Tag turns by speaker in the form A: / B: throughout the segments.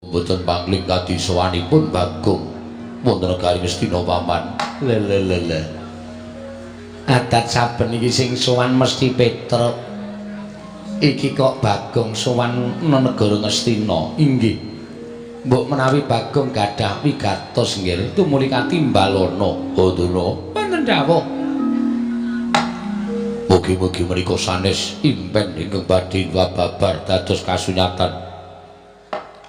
A: Mboten pangling dadi sowanipun Bagong wonten negari Ngastina paman. Lelelele. Adat saben iki sing sowan mesti Petruk. Iki kok Bagong sowan negara Ngastina. Inggih. Mbok menawi Bagong gadah wigatos nggih tumuli katimbalana. Hoduna. Wonten dawuh. Mugi-mugi menika sanes impen ingkang badhe babar dados kasunyatan.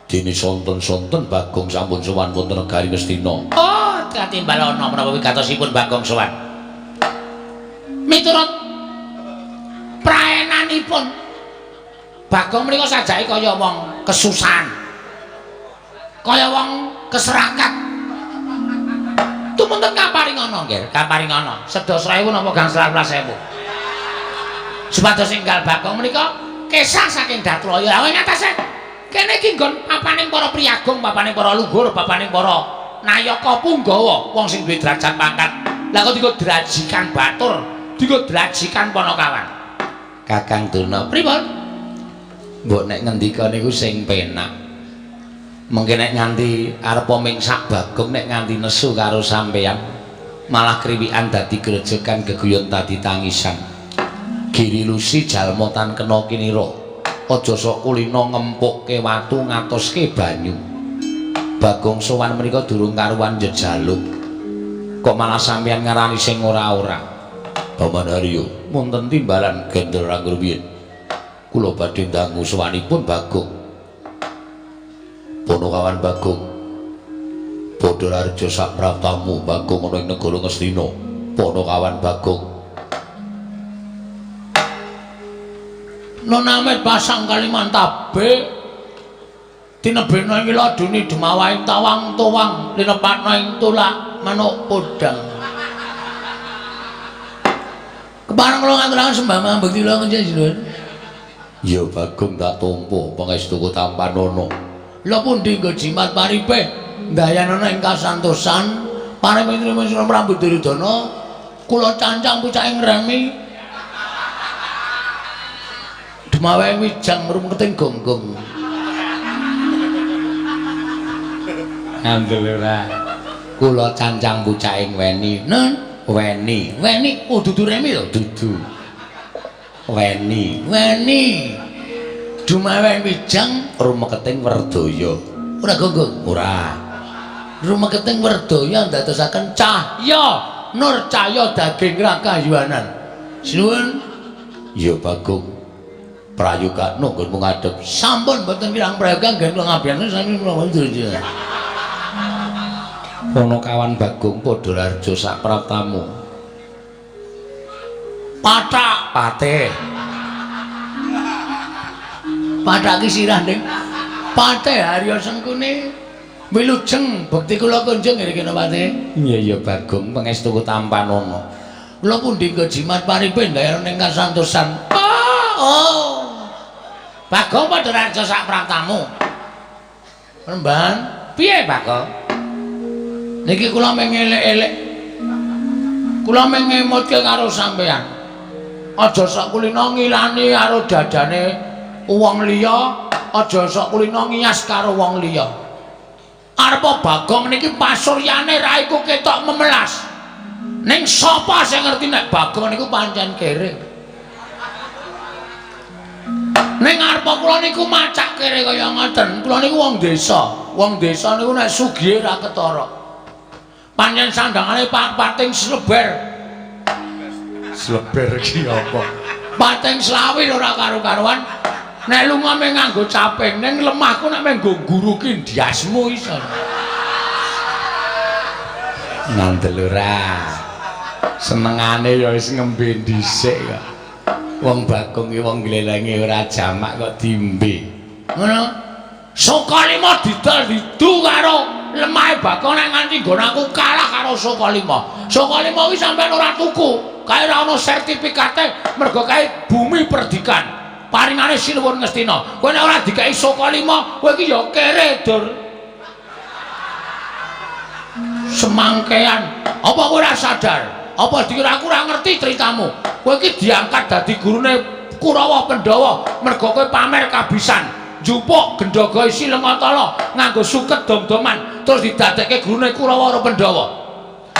A: Dene sonten-sonten Bagong sampun sowan wonten negari Ngastina. Oh, katimbalana menapa wigatosipun Bagong sowan. Miturut praenanipun Bagong menika sajake kaya wong kesusahan. Kaya wong keserakat. Tumunten kaparingana nggih, kaparingana. Sedasa 1000 napa gangsal 11.000. Supados enggal Bagong menika kesah saking Datraya. Awing atase kene iki nggon papaning para priyagung, papaning para luhur, papaning para nayaka punggawa, wong sing duwe derajat pangkat. Lah kok dika drajikan batur, dika drajikan Panakawan. Kakang Durna pripun? Mbok nek ngendika niku sing penak. Mengke nek nganti arep mingsak Bagong nek nganti nesu karo sampeyan malah kriwikan dadi grejekan geguyon dadi tangisan. Giri lusi jalma tan kena kinira. Aja sok kulina ngempukke watu ngatoske banyu. Bagong sowan menika durung karuan jejaluk. Kok malah sampeyan ngarani sing ora-ora. Paman Haryo, wonten timbalan gendel anggur-biyen. Kula badhe ndangu sowanipun Bagong. Panakawan Bagong. Padha Raja sak pratamu Bagong ana ing negara Ngastina. Panakawan Bagong. Nona Amet pasang Kalimantabe tinebena ing laduni demawaing tawang-tawang linepatna ing tulak manuk podang. Kepareng kula ngaturaken sembah bekti kula njenengan. Ya Bagong tak tampa pangestuku Tampanana. Lha pundi nggo jimat paripe ndayanana ing kasantosan paring rambut Duryudana kula cancang pucaking remi demawe wijang rumketing gonggong. Andel ora. Kula cancang pucaking weni. Nun, weni. Weni dudu remi lho, dudu. Weni. Dumawe wijang rumeketing Werdaya. Ora gonggong, ora. Rumeketing Werdaya ndadosaken cahya nur cahya daging rakayuanan. Sinuwun. Ya Bagong. Prayoga nunggu ngadep sampun mboten kirang prayoga nggih kula ngabiane sami kula Durya. Panakawan Bagong padha Raja sak pratamu. Pathak patih. Pathak ki sirah ning Patih Harya Sengkuni. Wilujeng bekti kula kunjung nggih napa Patih? Iya Bagong pangestuku Tampanana. Kula pundi nggo jimat paripe ndayan ning kasantosan. Oh. Bagong padha Raja sak pratamu. Remban, piye Bagong? Niki kula mengelek-elek. Kula mengemutke karo sampean. Aja sok kulina ngilani karo dadane wong liya, aja sok kulina ngiyas karo wong liya. Arep Bagong niki pasuryane ra iku ketok memelas. Ning sapa sing ngerti nek Bagong niku pancen kere? Ning arep kula niku macak kere kaya ngoten. Kula niku wong desa. Wong desa niku nek sugihe ra ketara. Pancen sandangane pating sleber. Sleber iki apa? Pating slawi ora karo-karuan. Nek lunga meh nganggo caping, ning lemahku nek meh nggo guru ki ndiasmu iso. Ngandel ora. Senengane ya wis ngembe dhisik kok. Wong Bagong ki wong glelenge ora jamak kok dimbe. Ngono. Sokalima didol didu karo lemahe Bagong nek nganti nggon aku kalah karo Sokalima. Sokalima kuwi sampean ora tuku. Kae ora ana sertifikate mergo kae bumi perdikan. Paringane Sinuwun Ngastina. Kowe nek ora dikai Sokalima, kowe iki ya kere, Dur. Semangkean. Apa kowe ora sadar? Apa dikira aku ora ngerti ceritamu? Kowe iki diangkat dadi gurune Kurawa Pandhawa mergo kowe pamer kabisan. njupuk Gendhaga isi Lengatala nganggo suket dom-doman terus didadekke gurune Kurawara Pandhawa.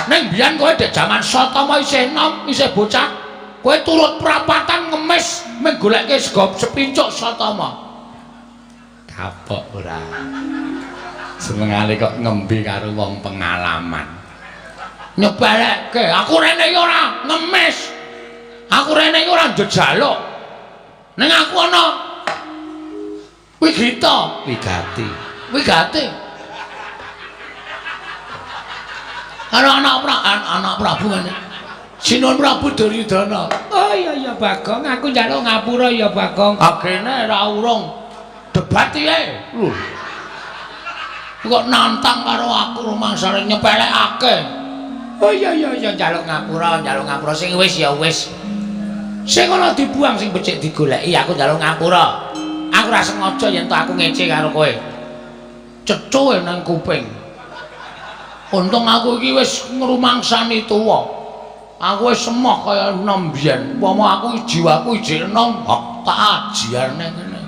A: Ning biyen kowe dek jaman Satama isih enom, isih bocah, kowe turut prapatan ngemis menggoleke sego sepincuk Satama. Kapok ora. Senengane kok ngembe karo wong pengalaman. Nyebalekke, aku rene iki ora ngemis. Aku rene iki ora njejaluk. Ning aku ana wigita, wigati. Anak Prabu ngene. Sinuwun Prabu Duryudana. Oh iya Bagong, aku njaluk ngapura ya Bagong. Agene ra urung debat iki. Lho. Kok nantang karo aku rumangsane nyepelekake. Oh iya njaluk ngapura sing wis ya wis. Sing ana dibuang sing becik digoleki aku njaluk ngapura. Aku ora sengaja yen aku ngece karo kowe. Cecuke nang kuping. Untung aku iki wis ngrumangsani tuwa. Aku wis semoh kaya enom biyen. Upama aku jiwaku ijek enom, tak ajiane ngene.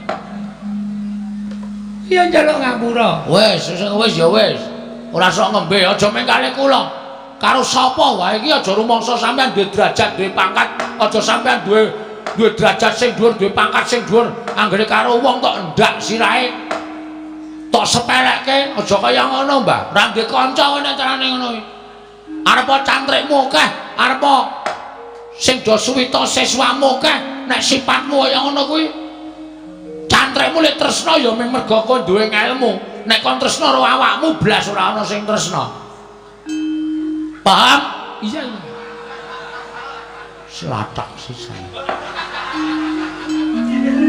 A: Ya njaluk ngapura. Wis ya wis. Ora sok ngembe, aja mengkale kula. Karo sapa wae iki aja rumangsa sampean duwe derajat, duwe pangkat, aja sampean duwe derajat sing dhuwur, duwe pangkat sing dhuwur. Anggere karo wong tok ndak sirahe. Tok sepelekke, aja kaya ngono, Mbah. Ora ndek kanca nek carane ngono iki. Arepa cantrikmu akeh, arepa sing do suwita siswamu akeh, nek sifatmu kaya ngono kuwi. Cantrikmu lek tresna ya mung mergo kowe duwe ilmu. Nek kon tresna karo awakmu blas ora ana sing tresna. Paham? Iya. Slatak sisan.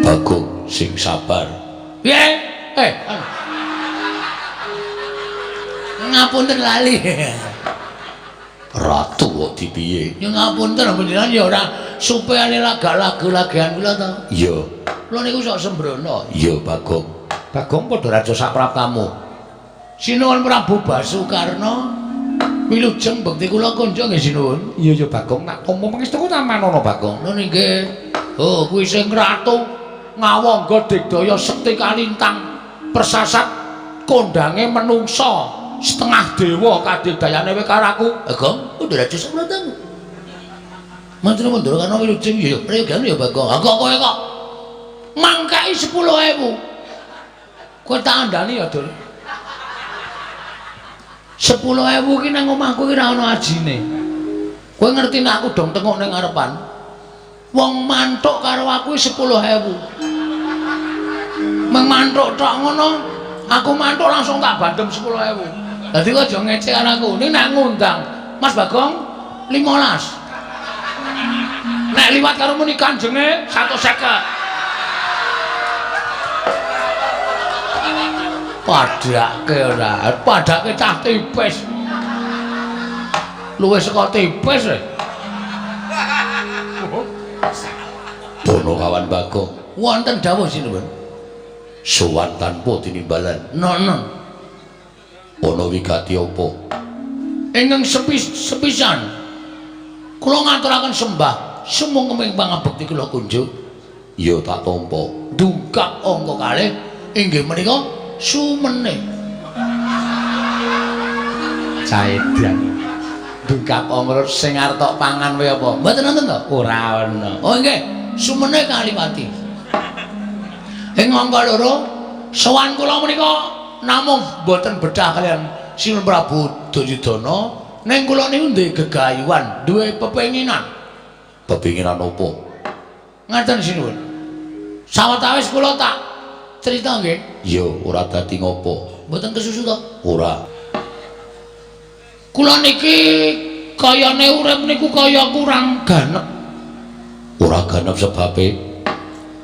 A: Bagong sing sabar. Piye? Ngapunten lali. Ratu kok dipiye? Ya ngapunten panjenengan ya ora supaya laga-lagu-lagian kula to. Iya. Kula niku sok sembrono. Iya, Bagong. Bagong padha raja sapraptamu. Sinuwun Prabu Basukarna. Wilujeng bekti kula konco nggih sinuwun. Iya ya Bagong, nak tampa pangestuku taman ana Bagong. Lho nggih. Oh, kuwi sing ratu ngawangga digdaya sekti kalintang persasat kondange menungsa setengah dewa kadidayane kowe karo aku. Bagong, udah raja sapraptamu. Manten mundur kana wilujeng ya prayogan ya Bagong. Kok kowe kok mangkai 10.000. Kowe tak andani ya, Dur. 10.000 ki nang omahku ki ora ana ajine. Kowe ngerti nek aku dong tengok ning ngarepan. Wong mantuk karo aku 10.000. Meng mantuk tok ngono, aku mantuk langsung tak bandem 10.000. Dadi kok aja ngecek karo aku. Ning nek ngundang Mas Bagong 15. Nek liwat karo muni kanjenge 150. Padake ora, padake cah tipis. Luwih saka tipis e. Bono kawan Bagong. Wonten dawuh sinuwun. Sowan tanpa tinimbalan. Nono. Ana wigati apa? Ingkang sepisan. Kula ngaturaken sembah sumung keming pangabekti kula kunjuk. Ya tak tampa. Dungkap angka kalih inggih menika sumene. Caedan. Dungkap angka sing arep tok pangan kowe apa? Mboten wonten to? Ora ana. Oh nggih, sumene Kaliwati. Ing angka loro sowan kula menika namung mboten bedah kalian Sinuwun Prabu Duryudana, ning kula niku duwe gegayuhan, duwe pepenginan. Pepenginan apa? Ngaten sinuwun. Sawetawis kula tak cerita nggih. Iya, ora dadi ngopo. Mboten kesusu to? Ora. Kula niki kayane urip niku kaya kurang ganep. Ora ganep sebabe?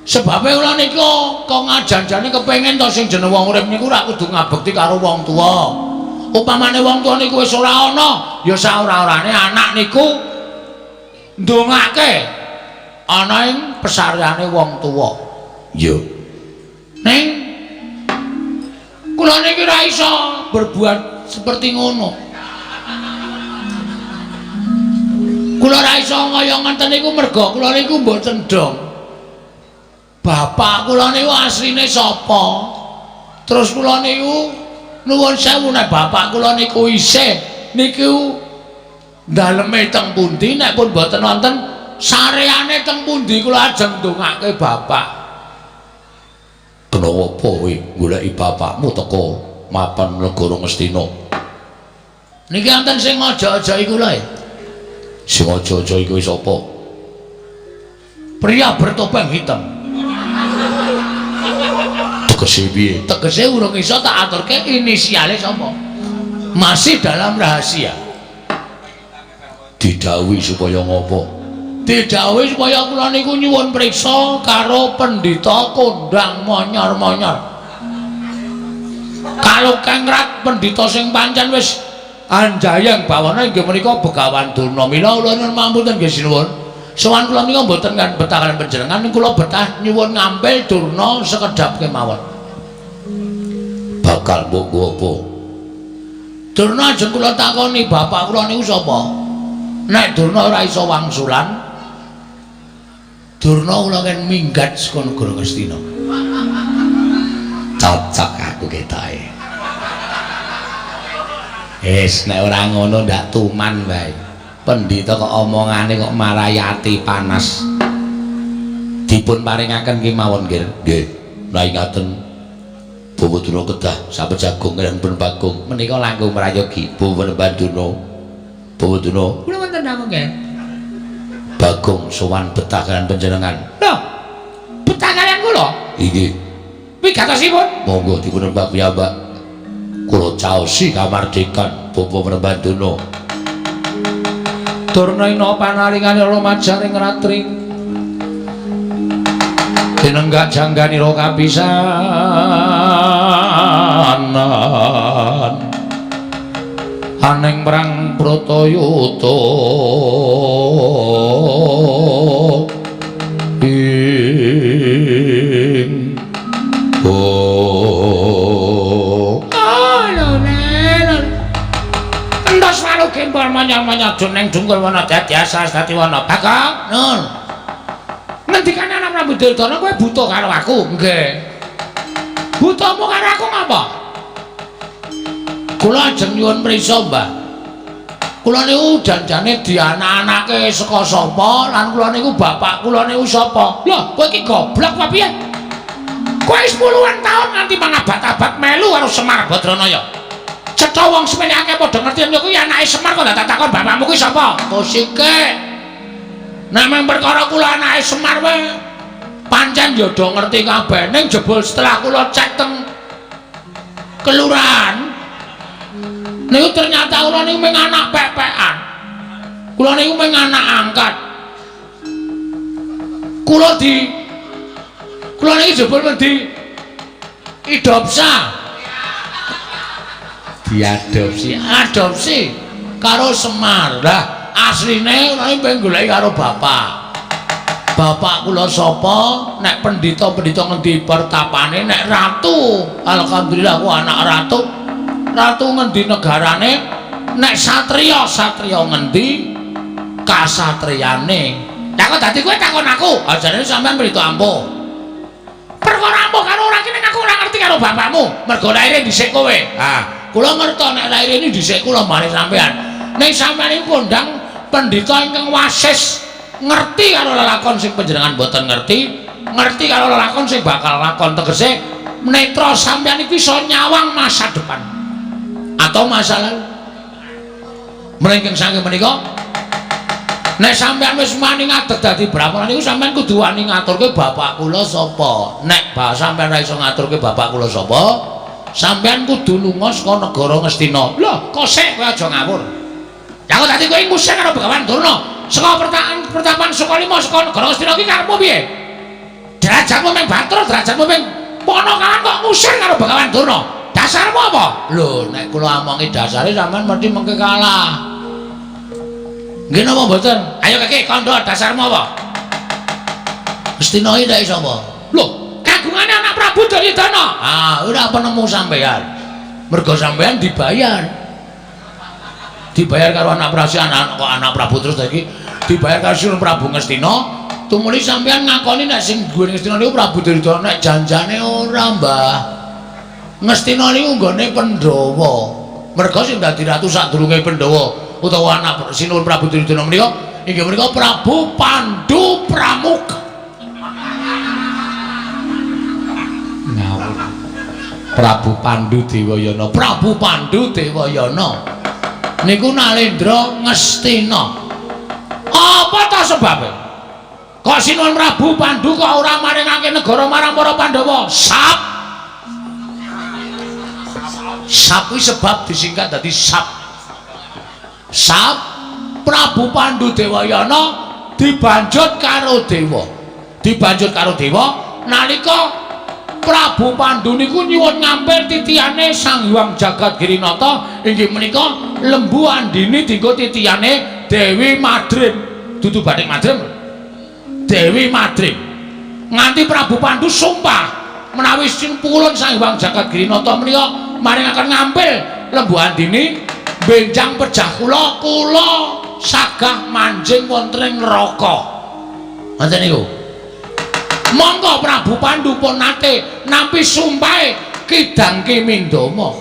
A: Sebabe kula niku kok ngajanjane kepengin to sing jeneng wong urip niku ora kudu ngabekti karo wong tuwa. Upamane wong tuwa niku wis ora ana, ya saora-orane anak niku ndongake ana ing pesaryane wong tuwa. Iya. Ning kula niki ora iso berbuat seperti ngono. Kula ora iso kaya ngenten niku merga kula niku mboten dong bapak kula niku asline sapa? Terus kula niku nuwun sewu nek bapak kula niku isih niku daleme teng pundi nek pun boten wonten sareane teng pundi kula ajeng ndongake bapak. Kenapa kowe goleki bapakmu teko mapan negara Ngastina? Niki wonten sing aja-aja iku lho. Sing aja-aja iku sapa? Pria bertopeng hitam. Tegese piye? Tegese urung iso tak aturke inisiale sapa. Masih dalam rahasia. Didhawuhi supaya ngopo? Didhawuhi supaya kula niku nyuwun priksa karo Pendhita Kondang Monyor-monyor. Kalau kengrat pendhita sing pancen wis anjayang bawana inggih menika Begawan Durna. Mila kula nyuwun pamungkatan nggih sinuwun. Sowan kula menika mboten kan betah kaliyan panjenengan, kula betah nyuwun ngambil Durna sekedhap kemawon. Bakal mbok apa? Durna ajeng kula takoni bapak kula niku sapa? Nek Durna ora iso wangsulan, Durna kula kan minggat saka negara Ngastina. Cocok aku ketoke. Nek ora ngono ndak tuman wae. Pendhita kok omongane kok marayati panas. Dipun paringaken kemawon nggih. Rai ngaten. Bawa Durna kedah sapejagung lan pun Bagong menika langkung merayogi Bawa Durna. Bawa Durna. Kula wonten namung nggih. Bagong sowan betah kaliyan panjenengan. Lho. Betah kaliyan kula? Inggih. Wigatosipun? Monggo dipun mbak piyambak. Kula caosi kamardikan Bawa Durna. Durna ina panaringane rumaja ing ratri. Tinenggak jangganira kapisanan. Aning perang Bratayuda. Ing entos walu gempol manyang-manyang joneng dungkul wana dadi asas dadi wana Bagong nun ngendikane ana Prabu Duryudana kowe buta karo aku nggih butamu karo aku ngapa kula ajeng nyuwun prisa Mbah kula niku janjane dianak-anake saka sapa lan kula niku bapak kula niku sapa lho kowe iki goblok apa piye kowe 10-an taun nganti mangabat-abat melu karo Semar Badranaya cetha wong semene akeh padha ngerti yen kuwi anake Semar kok ndak takon bapakmu kuwi sapa kosike nek mung perkara kula anake Semar wae pancen ya do ngerti kabeh ning jebul setelah kula cek teng kelurahan niku ternyata kula niku mung anak pepekan kula niku mung anak angkat kula niki jebul di adopsi karo Semar. Lah asline kula pengen goleki karo bapak. Bapak kula sapa? Nek pendhita-pendhita ngendi pertapane nek ratu. Alhamdulillah aku anak ratu. Ratu ngendi negarane? Nek satriya ngendi kasatriyane. Lah kok dadi kowe takon aku? Ajane sampean pendhita ampuh. Perkara ampuh karo ora kene aku ora ngerti karo bapakmu. Mergo laire dhisik kowe. Kula ngerti nek lair ini dhisik kula maring sampean. Nek sampean iki kondang pendhita ingkang wasis ngerti karo lelakon sing panjenengan boten ngerti karo lelakon sing bakal lakon tegese netra sampean iki iso nyawang masa depan atau masa lalu. Mrengking saking menika nek sampean wis wani ngadeg dadi brahmana niku sampean kudu wani ngaturke bapak kula sapa. Nek sampean ora iso ngaturke bapak kula sapa, sampean kudu lunga saka negara Ngastina. Lho, kok sik kowe aja ngawur. Ya kok dadi kowe ngusir karo Begawan Durna. Saka pertapan Sukalima saka negara Ngastina iki karepmu piye? Derajatmu mung batur, derajatmu mung ponokalan kok ngusir karo Begawan Durna. Dasarmu apa? Lho, nek kula omongi dasare sampean mesti mengke kalah. Nggih napa mboten? Ayo Kakek, kandha dasarmu apa? Ngastina iki ndak iso apa? Lho, kagungane anak Prabu Duryudana. Ora penemu sampean. Mergo sampean dibayar. Dibayar karo anak Prabu, anak Prabu terus iki dibayar karo Sinten Prabu Ngastina tumuli sampean ngakoni nek sing duwe Ngastina niku Prabu Duryudana nek janjane ora, Mbah. Ngastina niku nggone Pandhawa. Merga sing dadi ratu sadurunge Pandhawa utawa anak sinuwun Prabu Duryudana menika inggih menika Prabu Pandhu Pramuka. Ngawur. Prabu Pandhu Dewayana, Prabu Pandhu Dewayana. Niku Nalendra Ngastina. Apa ta sebabe? Kok sinuwun Prabu Pandhu kok ora maringake negara marang para Pandhawa? Sap kuwi sebab disingkat dadi Sap. Sap Prabu Pandhu Dewayana dibanjut karo dewa. Dibanjut karo dewa nalika Prabu Pandhu niku nyuwun ngampil titiyane Sang Hyang Jagadgirinata inggih menika lembu andini dienggo titiyane Dewi Madrim. Dudu Bathik Madrim. Dewi Madrim. Nganti Prabu Pandhu sumpah menawi simpulun Sang Hyang Jagadgirinata menika maringaken ngampil lembu andini benjang pejah kula sagah manjing wonten ing neraka. Ngoten niku. Monggo Prabu Pandhu pun nate nampi sumpahe Kidang Kimindama.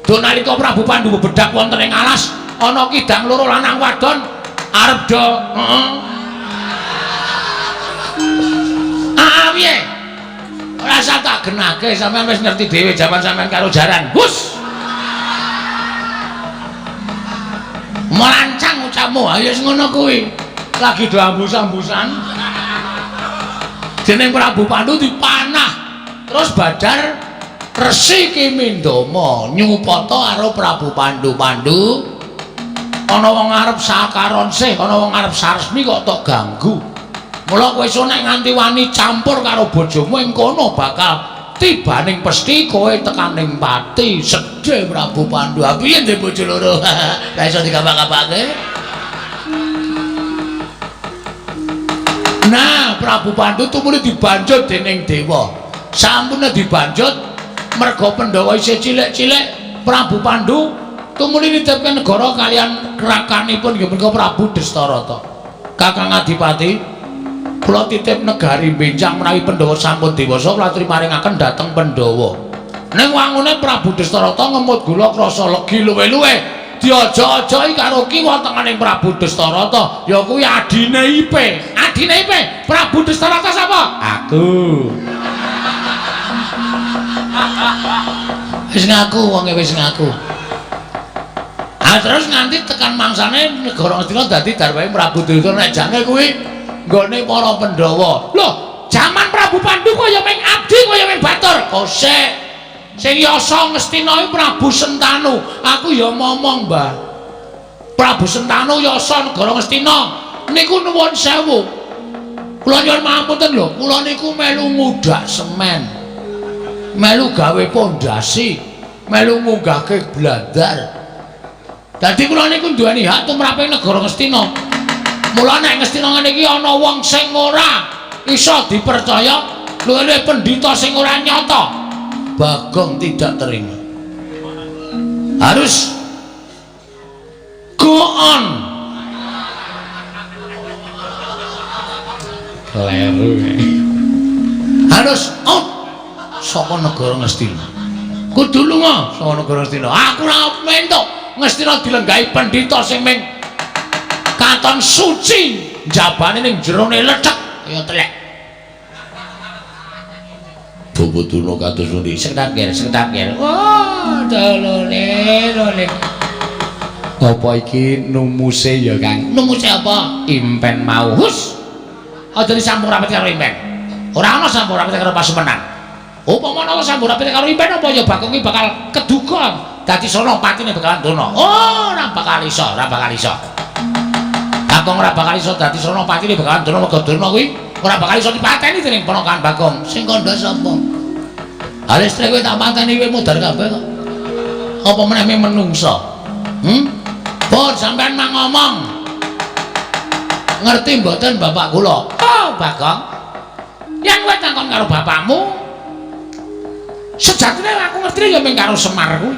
A: Do nalika Prabu Pandhu bedak wonten ing alas ana kidang loro lanang wadon arep do piye? Ora usah tak genake, sampean wis ngerti dhewe jaman sampean karo jaran. Hus. Melancang ucapmu, ayo wis ngono kuwi. Lagi do ambus-ambusan. Jeneng Prabu Pandhu dipanah. Terus badar Resi Kimindama nyupata karo Prabu Pandhu. Pandhu ana wong arep sakaron sih, ana wong arep saresmi kok tok ganggu. Mula kowe iso nek nganti wani campur karo bojomu ing kono bakal tibaning pesthi kowe tekaning pati. Sedhe Prabu Pandhu. Piye ndek bojo loro? Lah iso digapak-gapake. Nah, Prabu Pandhu tumuli dibanjut dening dewa. Sampune dibanjut merga Pandhawa isih cilik-cilik, Prabu Pandhu tumuli nitipke negara kalian rakanipun nggih menika Prabu Destarata. Kakang Adipati, kula titip negari benjang menawi Pandhawa sampun dewasa kula maringaken dhateng Pandhawa. Ning wangune Prabu Destarata ngemut gula krasa legi luwe-luwe diojo-ojoki karo kiwa tenganing Prabu Destarata, ya kuwi adine Ipe. Adine Ipe, Prabu Destarata sapa? Aku. Wis ngaku wonge wis ngaku. Terus nganti tekan mangsane negara Ngastina dadi garwahe Prabu Duryudana nek jange kuwi nggone para Pandhawa. Lho, jaman Prabu Pandhu kaya ming abdi kaya ming batur. Kosek. Sing yasa Ngastina iki Prabu Sentanu. Aku ya momong, Mbah. Prabu Sentanu yasa negara Ngastina. Niku nuwun sewu. Kula nyuwun pangapunten lho, kula niku melu ngudak semen. Melu gawe pondasi, melu munggahke blandar. Dadi kula niku duweni hak tumraping negara Ngastina. Mula nek Ngastina ngene iki ana wong sing ora iso dipercaya, luwih pendhita sing ora nyata, Bagong tidak terima. Harus go on. Kleru. Harus out saka negara Ngastina. Kudu lunga saka negara Ngastina. Aku ora mentuk Ngastina dilenggahi pendhita sing ming katon suci, jabane ning jerone lecek kaya telek. Bobotuna kados pundi? Sektakir. Oh, dolone. Apa iki numuse ya, Kang? Numuse apa? Impen mau. Hus. Aja disampur rapet karo impen. Ora ana sampur rapet karo Pasumenan. Upama ana sampur rapet karo impen apa ya Bagong iki bakal keduga dadi Senopatine bakalan dono. Oh, ora bakal iso. Bagong ora bakal iso dadi Senopatine bakalan dono mergo dono kuwi ora bakal iso dipateni dening ponakan Bagong. Sing kandha sapa? Alistre kowe tak pateni kowe mudhar kabeh kok. Apa meneh menungsa? Pun sampean mang ngomong. Ngerti mboten bapak kula? Oh, Bagong. Yen kowe takon karo bapakmu, sejatine aku ngerti ya mung karo Semar kuwi.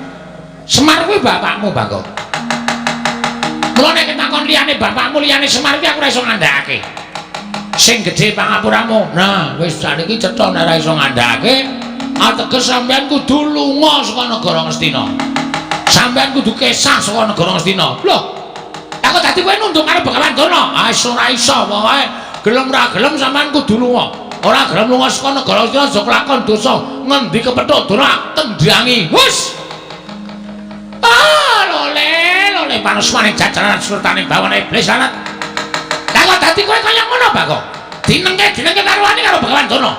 A: Semar kuwi bapakmu, Bagong. Mula nek takon liyane bapakmu liyane Semar kuwi aku ora iso ngandhakake. sing gedhe pangapuramu. Nah, wis saniki cetha nek ora iso ngandhake, ateges sampean kudu lunga saka negara Ngastina. Sampean kudu kesah saka negara Ngastina. Lho, aku dadi kowe nunduk karo Begawan Dana. Ah, ora iso pokoke. Gelem ra gelem sampean kudu lunga. Ora gelem lunga saka negara Ngastina aja kelakon dosa. Ngendi kepethuk Dana tendhangi. Wis. Ah, lole panusmane jajaran sultane bawana iblis anak. Lah kok dadi kowe kaya ngono, Bagong? Dinengke karuane karo Begawan Dana.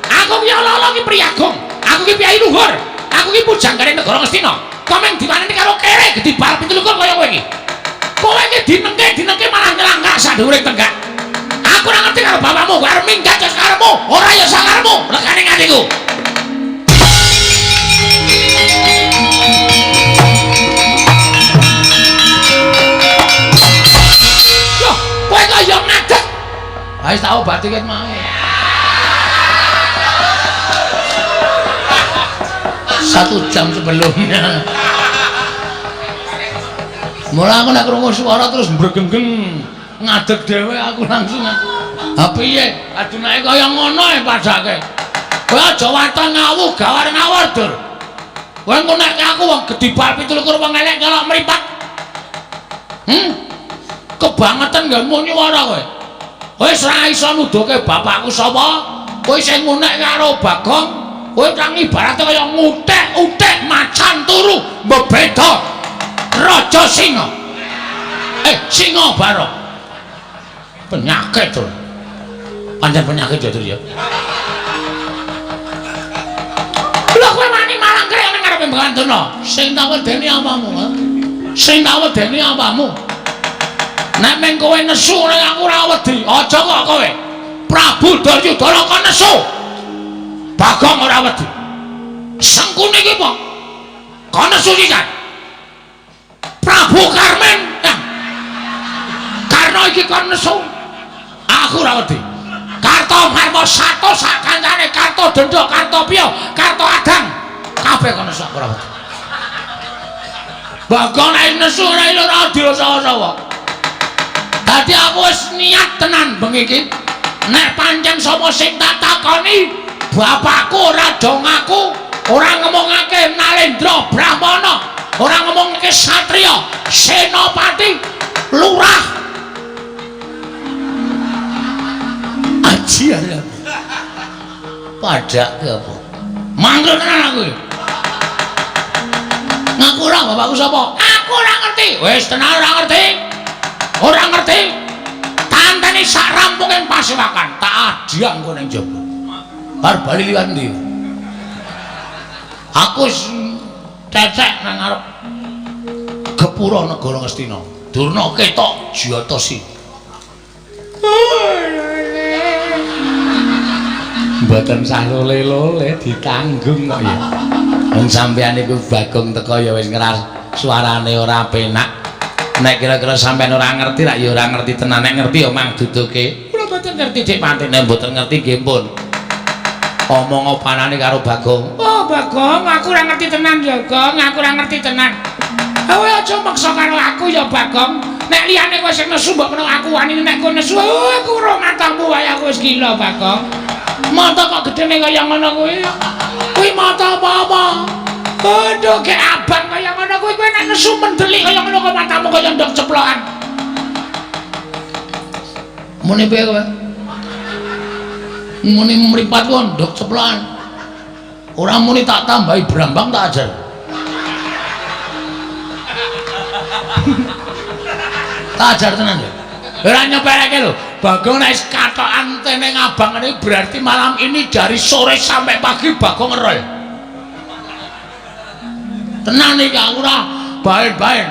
A: Aku ki ala-ala ki priyagung. Aku ki piyai luhur. Aku ki pujanggane negara Ngastina. Komen diwaneni karo kere gedhi bal pitulukur kaya kowe iki. Kowe iki dinengke malah ngelangkah sak dhuwure tenggak. Aku ora ngerti karo bapakmu, kowe arep minggat sak karepmu, ora ya sak karepmu, regane ngatiku. Loh, kowe kok yo ngadeg. Ha wis tak obati ket mau. Satu jam sebelumnya. Mula aku nek krungu swara terus mbregengeng ngadeg dhewe aku langsung. Ha piye? Adunake kaya ngono e padake. Kowe aja waton ngawu gawar ngawur, Dur. Kowe engko nek aku wong gedhi bal 17 wong elek kala mripat. Kebangetan nggonmu nyuwara kowe. Kowe ora iso nuduhke bapakku sapa? Kowe sing ngunek karo Bagong. Kowe kang ibarate kaya ngutek-utek macan turu mbeda raja singa. Singa barok. Penyakit to. Pancen penyakit ya, Dur ya. Lha kowe wani marang krek nang ngarepe Begawan Dana. Sing tak wedeni apamu, ha? Sing tak wedeni apamu? Nek meng kowe nesu nek aku ora wedi, aja kok kowe. Prabu Duryudana kok nesu. Bagong ora wedi. Sengkune iki apa? Kono sucikan. Prabu Karmen. Karno iki kon nesu. Aku ora wedi. Karto Marmo Sato sak kancane Karto Dendok, Karto Piyo, Karto Adang. Kabeh kon nesu ora wedi. Bagong nek nesu ora iso ora dioso-oso. Dadi aku wis niat tenan bengi iki. Nek pancen sapa sing tak takoni bapakku ora do ngaku, ora ngomongake Nalendra Brahmana, ora ngomongake Satriya, Senopati, Lurah. Aji ya. Padake apa? Mangkel tenan aku. Ngaku ora bapakku sapa? Aku ora ngerti. Wis tenan ora ngerti. Ora ngerti. Tanteni sak rampunging pasewakan, tak adiang kowe ning jaba. Bar bali liwat ndi? Aku cecek nang ngarep gepura negara Ngastina. Durna ketok Jatasi. Mboten sah lole-lole ditanggung kok ya. Wong sampeyan iku Bagong teko ya wis ngeras suarane ora penak. Nek kira-kira sampeyan ora ngerti rak ya ora ngerti tenan. Nek ngerti ya mang duduke. Kula mboten ngerti Dik Pantine, mboten ngerti nggih pun. Omong opanane karo Bagong. Oh, Bagong, aku ora ngerti tenan ya, Gong. Aku ora ngerti tenan. Kowe aja maksa karo aku ya, Bagong. Nek liyane kowe sing nesu mbok menawa aku wani nek kowe nesu, aku ora matamu wae aku wis gila, Bagong. Mata kok gedene kaya ngono kuwi. Kuwi mata apa-apa? Aduh, ge abang kaya ngono kuwi kowe nek nesu mendelik kaya ngono kok matamu kaya ndok ceplokan. Muni piye kowe? Muni mripat ku ndok ceplokan. Ora muni tak tambahi brambang tak ajar. Tak ajar tenan lho. Ora nyepeleke lho. Bagong nek katokan teneng abang ini berarti malam ini dari sore sampai pagi Bagong ngerol. Tenan iki aku ora bae-bae.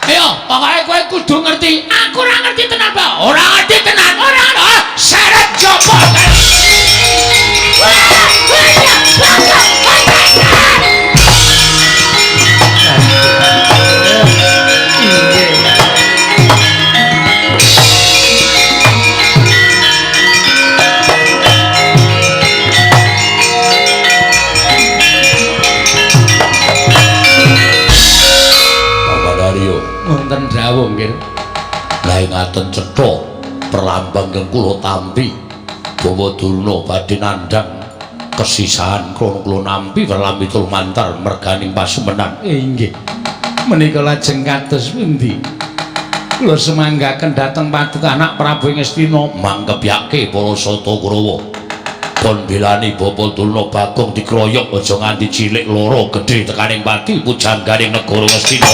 A: Ayo, pokoke kowe kudu ngerti. Aku ora ngerti tenan, Pak. Ora ngerti tenan. Ora seret jopo. Wonten dawuh nggih. Lah ngaten cetha perlambang kang kula tampi Bawa Durna badhe nandhang kesisahan krana kula nampi perlambi lumantar merganing pasumenan. Inggih. Menika lajeng kados pundi? Kula semanggaken dhateng paduka anak Prabu Ngastina mangkebyake para Sata Kurawa. Kon belani Bapak Durna Bagong dikroyok aja nganti cilik loro gedhe tekaning pati pujangganing negara Ngastina.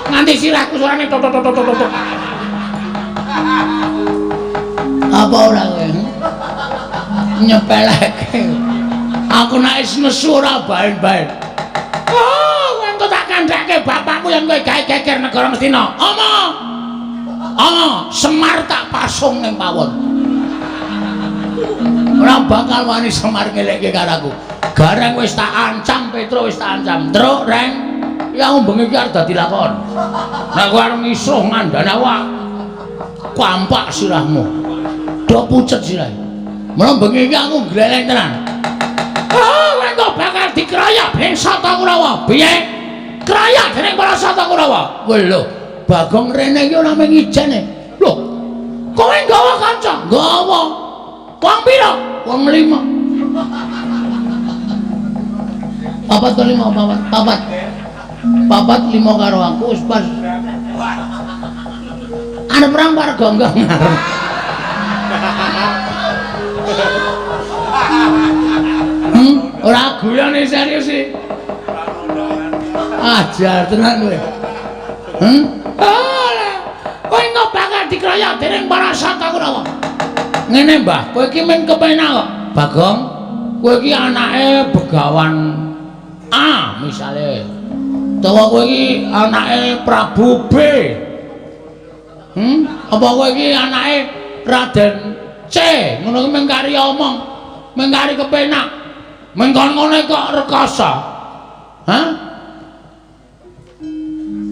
A: Nganti sirahku suarane tok. Apa ora kowe? Nyepeleke. Aku nek wis nesu ora bae-bae. Oh, engko tak kandhake bapakmu yen kowe gawe geger negara Ngastina. Semar tak pasung ning pawon. Ora bakal wani Semar ngelekke karo aku. Gareng wis tak ancam, Petro wis tak ancam. Truk, Reng. Ya bengi iki arep dadi lakon. Nek kowe arep ngisuh ngandhane awak, kampak sirahmu. Do pucet sirahe. Mula bengi iki aku gleleng tenan. Oh, engko bakal dikeroyok dening Sata Kurawa. Piye? Keroyok dening para Sata Kurawa. Weh lho, Bagong rene iki ora mung ijene. Lho, kowe nggawa kanca? Nggawa. Wong pira? Wong 5. Papat 5 karo aku wis pas. Arep perang karo Gonggong ngarep. Ora guyone serius iki. Ajar tenan kowe. Kowe engko bakal dikeroyok dening para Sata Kurawa. Ngene, Mbah, kowe iki men kepenak kok. Bagong, kowe iki anake Begawan A misale. Tawa kowe iki anake Prabu B. Apa kowe iki anake Raden C? Ngono ki mengkari omong, mengkari kepenak. Mengkon-ngone kok rekoso. Hah?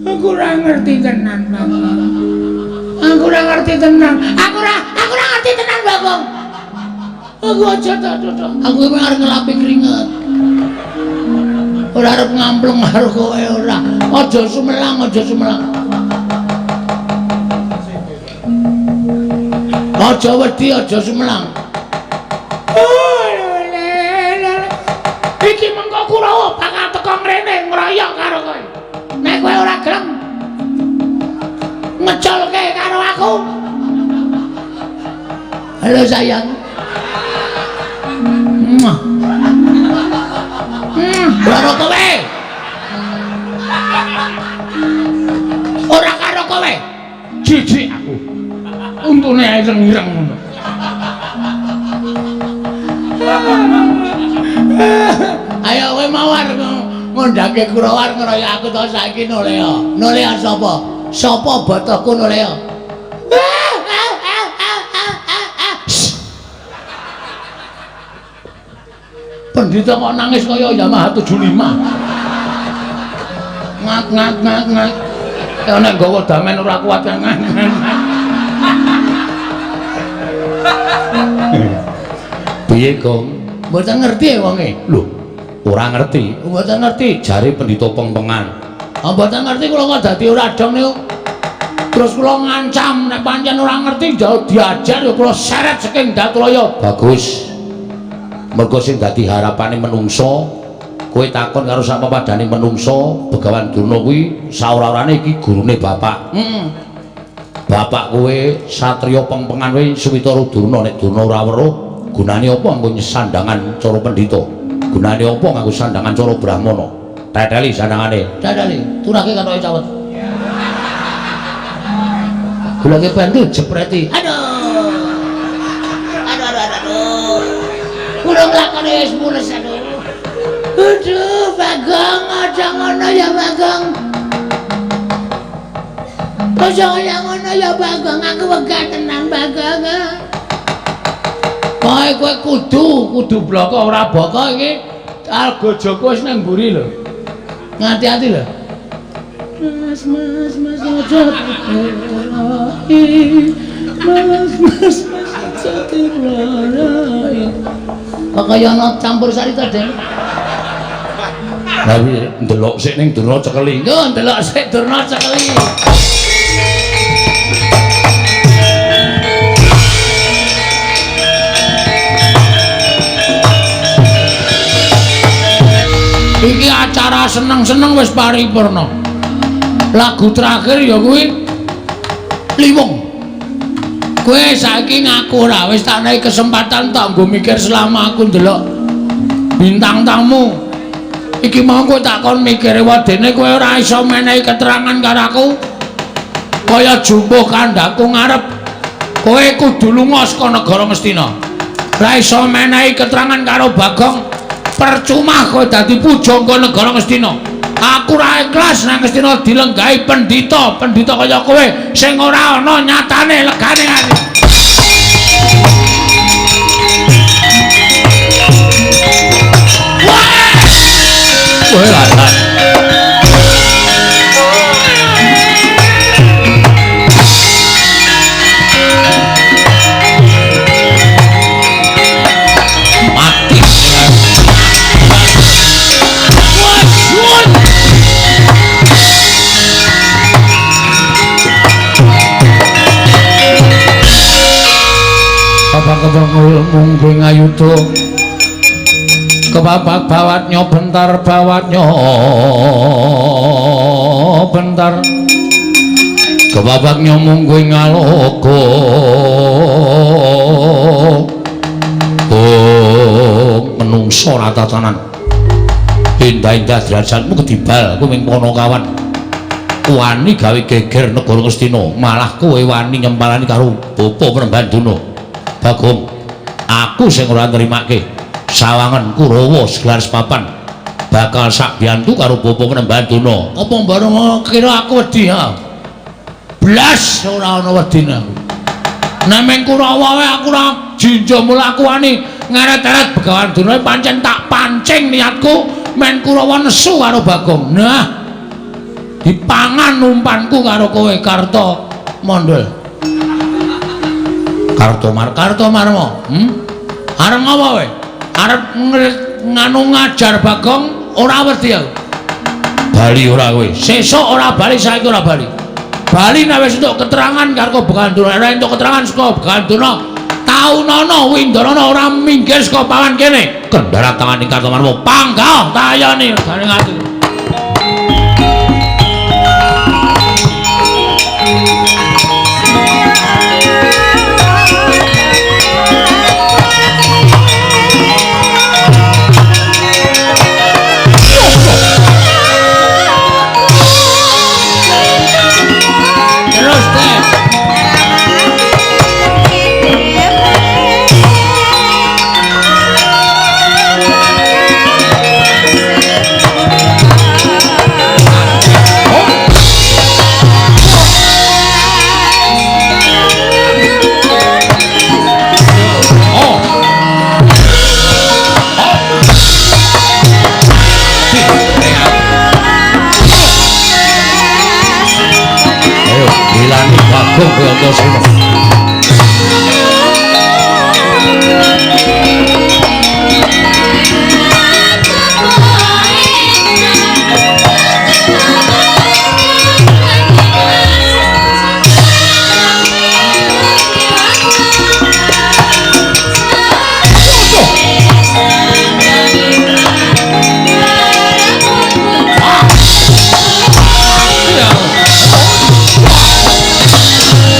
A: Aku ora ngerti tenan, Bang. Aku ora ngerti tenan. Aku ora ngerti tenan, Bang. Aku aja tak. Aku arep ngelapi keringet. Ora arep ngamplung karo kowe ora. Aja sumelang. Aja wedi, aja sumelang. Iki mengko Kurawa bakal teko mrene ngroyok karo kowe. Nek kowe ora gelem ngeculke karo aku. Halo sayang. Karo kowe. Ora karo kowe. Jijik aku. Untune ireng-ireng ngono. Ayo kowe mawar ngondhake Kurawa ngroyok aku to saiki Nolea. Nolea sapa? Sapa botohku Nolea? Pendhita kok nangis kaya Yamaha 75. Ngat. Ya nek nggawa damen ora kuat ngat. Piye, Gong? Mboten ngerti wonge. Lho, ora ngerti. Mboten ngerti jare pendhita pengpengan. Mboten ngerti kula kok dadi ora dong niku. Terus kula ngancam nek pancen ora ngerti diajar ya kula seret saking Datraya. Bagus. Mergo sing dadi harapane menungso, kowe takon karo sak papadane menungso, Begawan Durna kuwi saora-orane iki gurune bapak. Bapak kowe satriya pengpengan kowe Suwitara Durna nek Durna ora weruh, gunane apa nggo sandangan cara pendhita? Gunane apa nganggo sandangan cara brahmana? Teteli sanangane. Teteli, turake katoke cawet. Gulake bantu jepreti. Aduh. Kurang lakone wis mules aduh. Aduh, Bagong, aja ngono ya Bagong. Aja ngono ya Bagong, aku wegah tenan Bagong. Kowe kudu bloko ora boko iki. Algojoku wis nang mburi lho. Ngati-ati lho. Mas aja Mas kok kaya ana campur sari ta, Den? Tapi ndelok sik ning Durna Cekeli. Yo ndelok sik Durna Cekeli. Iki acara seneng-seneng wis paripurna. Lagu terakhir ya kuwi Liwung. Kowe saiki ngaku ora wis tak nehi kesempatan tak nggo mikir selama aku ndelok bintang tamu. Iki mau kowe tak kon mikire wadene kowe ora iso menehi keterangan karo aku. Kaya jumbuh kandhaku ngarep kowe kudu lunga saka negara Mestina. Ora iso menehi keterangan karo Bagong. Percuma kowe dadi pujangga negara Mestina. Aku ora ikhlas nang Mestina dilenggahi pendhita kaya kowe sing ora ana nyatane legane ati. Kowe lanang. Kebangul mungguing ayudo kebabak bawatnya bentar kebabaknya mungguing ngalogo menungso ratatanan indah-indah derajatmu kedibal ku ming pono kawan wani gawe geger negara Ngastina malah kowe wani nyempalani karo bapa Prembanduna. Bagong, aku sing ora nrimake sawangan Kurawa segelar sepapan bakal sak biantu karo bapa Prembanduna. Apa bareng kira aku wedi ha? Blas ora ana wedine aku. Nek meng Kurawa wae aku ora jinjo mulaku wani ngeret-eret Begawan Durna pancen tak pancing niatku men Kurawa nesu karo Bagong. Nah, dipangan umpanku karo kowe Karta Mondol. Karto Marmo. Arep ngapa kowe? Arep nganu ngajar Bagong ora wedi aku. Bali ora kowe. Sesuk ora bali, saiki ora bali. Bali nek wis entuk keterangan karo Begawan Durna, ora entuk keterangan saka Begawan Durna. Taunana Windarana ora minggir saka pawan kene. Kendharat tanganing Karto Marmo panggah tayane garing ati. Bagong Antasena.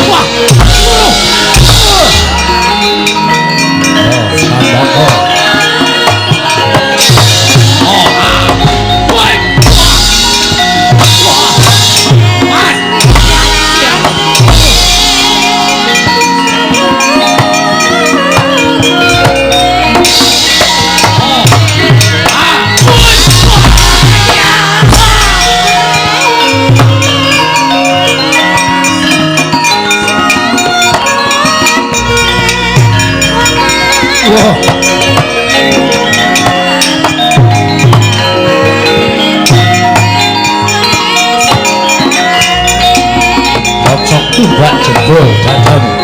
A: Wah! Tumbak jebul dadamu.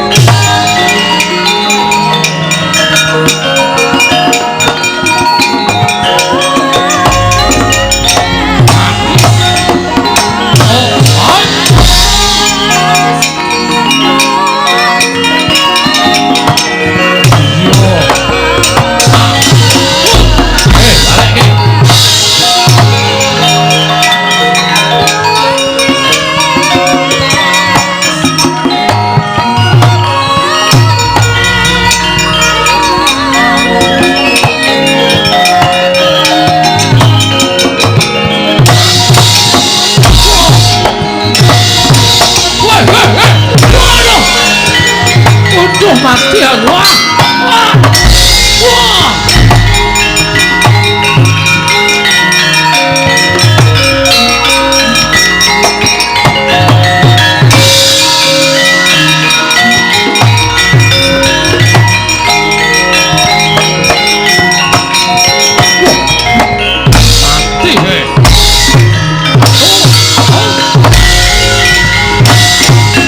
A: Mati ya wah. Wah. Mati he.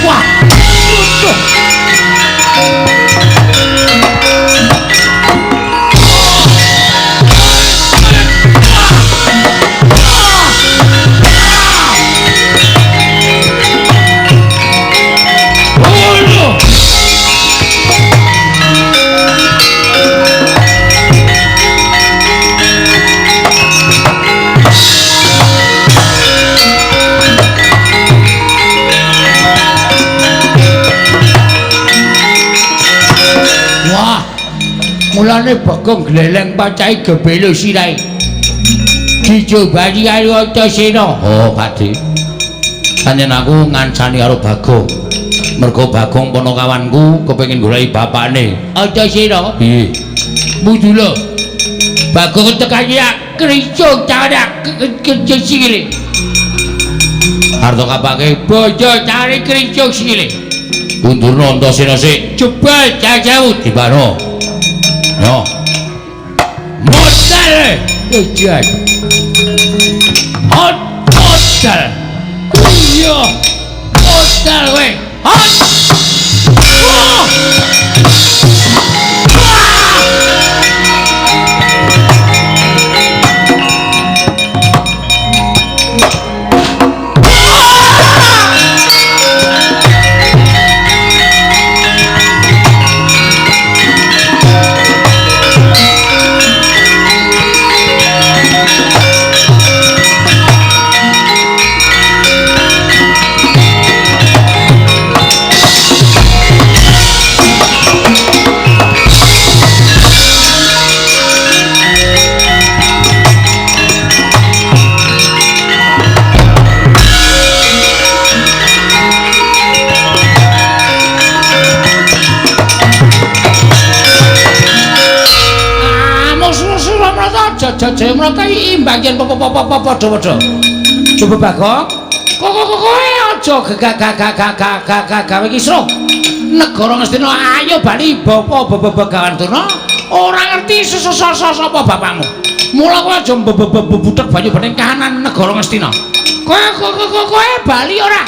A: Wah. Mulane Bagong gleleng pacai gebelo sirai dijobani karo Antasena. Oh Pakde, panjen aku ngancani karo Bagong mergo Bagong ponokawanku kepengin goleki bapakne Antasena. Piye mudula Bagong tekan ya kricung cadak sikile arto kapake bojo cari kricung sikile undurna Antasena sik jebal jajau dibano. No. Modal. Ujian. Hot modal. Iya. Modal we. Hot. Wah. Jaja mereka imbagian padha-padha. Coba Bagong. Kowe aja gagak gawe kisruh. Negara Ngastina ayo bali bapa begawan Durna. Ora ngerti sapa bapakmu. Mula kowe aja butek banyu bening kahanan negara Ngastina. Kowe bali ora?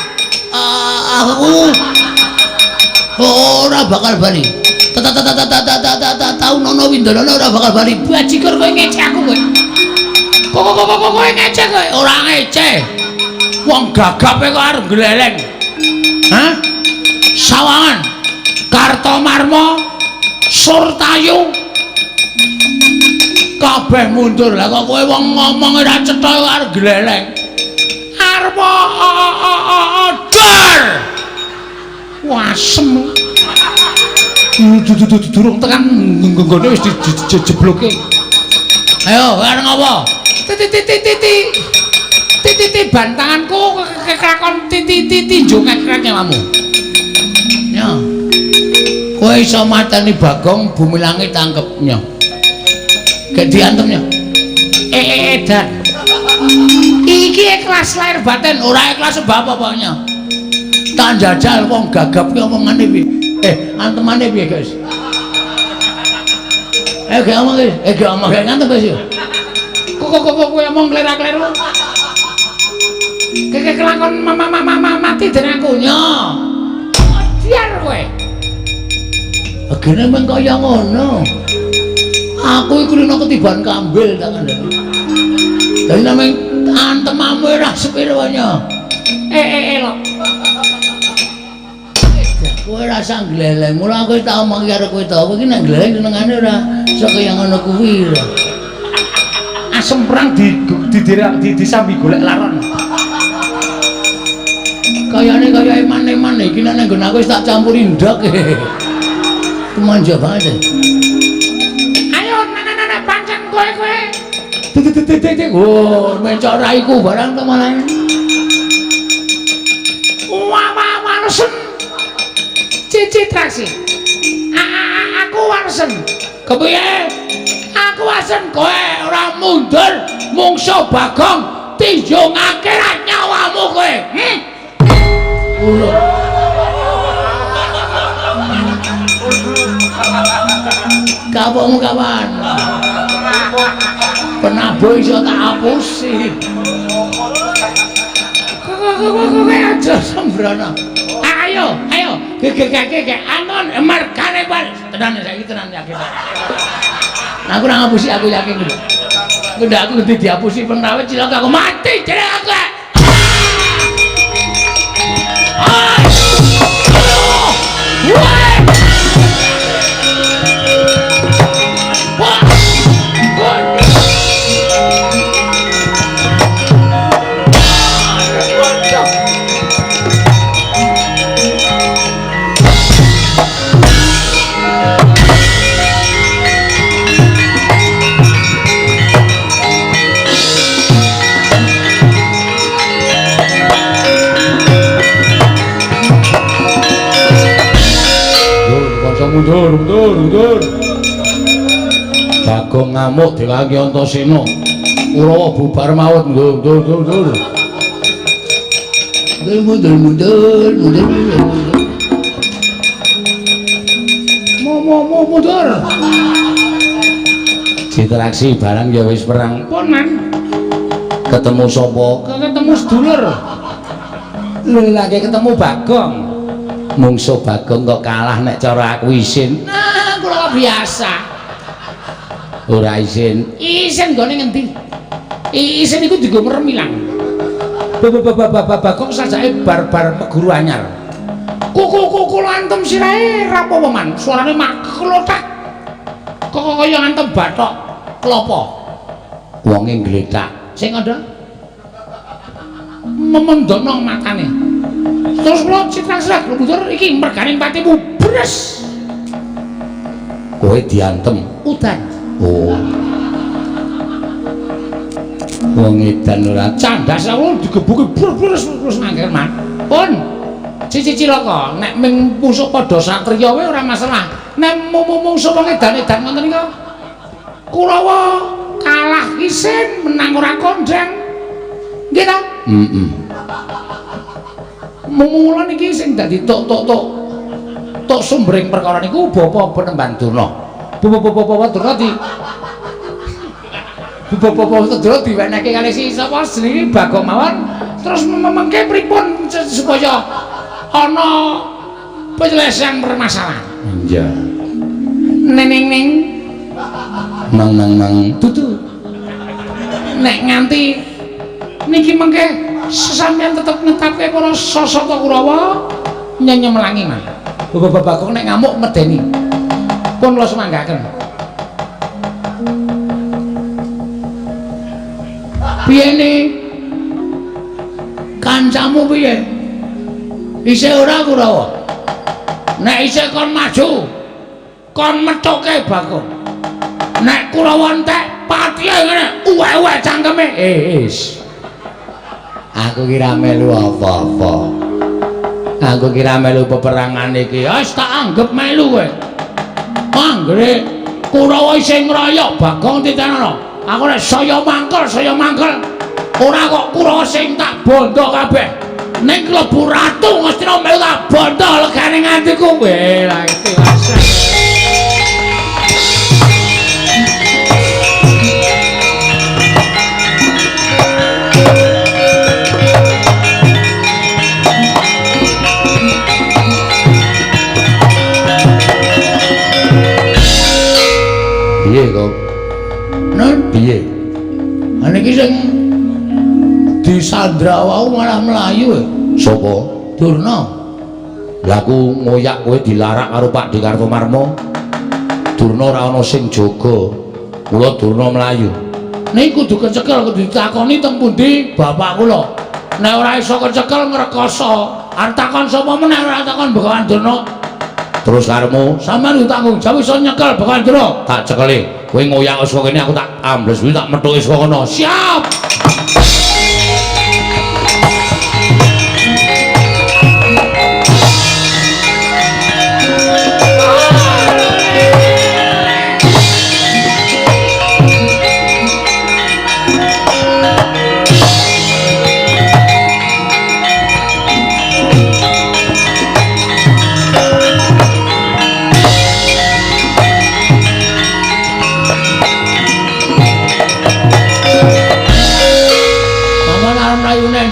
B: Aku ora bakal bali. Tahu nono Windana ora bakal bali.
A: Bajigur kowe ngecek aku kowe. Kowe ngecek kowe ora ngecek. Wong gagape kok arep gleleng. Hah? Sawangan. Kartomarma, Surtayu. Kabeh mundur. Lah kok kowe wong ngomong ora cetha arep gleleng. Arep odor. Wasem. Durung tekan nggone wis dijebloke. Ayo, arep ngopo? Titi bantanganku kekrakon tinju ngekrek nyawamu. Ya. Kowe iso mateni Bagong bumi langit tangkepnya. Gek diantemnya. Dan. Iki ikhlas lahir batin, ora ikhlas sebab apa-apanya. Tak jajal wong gagap ki omongane piye? Antemane piye, guys? Gak omong, guys. Gak omong gak ngantem, guys. Kok kowe omong klerak-kleru. Keke kelakon mati dening aku nya.
B: Begini meng kaya ngono. Aku iku rino ketiban kambil tak kandhani. Dadi nameng antemamu ora sepiranya.
A: Lho.
B: Kowe rasa gleleng, mula aku tak omong karo kowe to, kowe iki nek gleleng senengane ora iso kaya ngono kuwi.
A: Asem perang disambi golek laron.
B: Kayane kaya eman-eman iki nek nggon aku wis tak campuri ndok. Kemanja banget.
A: Ayo nana pancen kowe.
B: Oh, mencok raiku barang to malah.
A: Warsen. Cici traksi. Aku warsen. Kepiye? Aku warsen kowe ora mundur mungsuh Bagong tinjungake ra nyawamu kowe.
B: Kapokmu kapan? Penabuh iso tak hapusi.
A: Kowe aja
B: Sembrono.
A: Ayo. Gege anon mergane Pak. Tenan saiki tenan yakin.
B: Aku ora ngapusi aku yakin lho. Ndak aku ngerti dihapusi penawe cilaka aku mati jeneng aku. Mundur. Bagong ngamuk diwangi Antasena. Kurawa bubar mawon. Mundur. Mundur. Citraksi barang ya wis perang.
A: Pun Man.
B: Ketemu sapa?
A: Ketemu sedulur.
B: Lagi ketemu Bagong. Mungsuh Bagong kok kalah nek cara aku isin.
A: Nah, kula biasa.
B: Ora isin.
A: Isin gone ngendi? Isin iku dienggo meremilang.
B: Bagong sajake bar-bar guru anyar.
A: Kuku antem sirahe rapopo Man? Suarane mak klotak. Kok kaya antem bathok klopo.
B: Wonge ngletak.
A: Sing ada memendono matane. Terus kula citrang-citrang mundur iki merganing patimu bres.
B: Kowe diantem
A: Udan.
B: oh wong edan ora
A: Candas aku digebuki bres mangkir Man. Pun Cici-cilaka nek ming musuh padha satriya wae ora masalah. Nek mungsuh wong edan-edan ngoten niku Kurawa kalah isin menang ora kondang. Nggih ta? Mumulan iki sing dadi tok sumbering perkara niku Bapa Penemban Durna. Bapa Durna diwenehke kali si sapa jenenge Bagong mawon terus mengke pripun supaya ana penyelesaian permasalahan.
B: iya
A: Neng
B: nang
A: dudu nek nganti niki mengke sesampeyan tetep netapke para sasata Kurawa nyemelangi mah. Bapak Bagong nek ngamuk medeni. Pun kula semanggaken. Piye ne? Kancamu piye? Isih ora Kurawa? Nek isih kon maju, kon methuke Bagong. Nek Kurawa entek patihe ngene, uwek-uwek cangkeme.
B: aku kira melu apa-apa. Aku kira melu peperangan iki.
A: Wis tak anggap melu kowe. Anggere Kurawa isih ngroyok Bagong titenono. Aku nek saya mangkel. Ora kok Kurawa sing tak bondo kabeh. Ning klebu ratu Ngastina melu tak bondo legane nganti kowe. Lah iki
B: kok. Nah, piye? Ane iki sing disandra wau malah mlayu. Sapa? Durna. Lah aku ngoyak kowe dilarak karo Pak Dekartomarmo. Durna ora ana sing jaga. Kula Durna mlayu. Nek kudu kecekel kudu ditakoni teng pundi bapak kula. Nek ora iso kecekel ngrekoso, arep takon sapa meneh ora takon Begawan Durna. Terus karepmu sampean tanggung jawab iso nyekel Begawan Durna. Tak cekeli. Kowe ngoyak saka kene aku tak ambles kuwi tak methuki saka kono. Siap.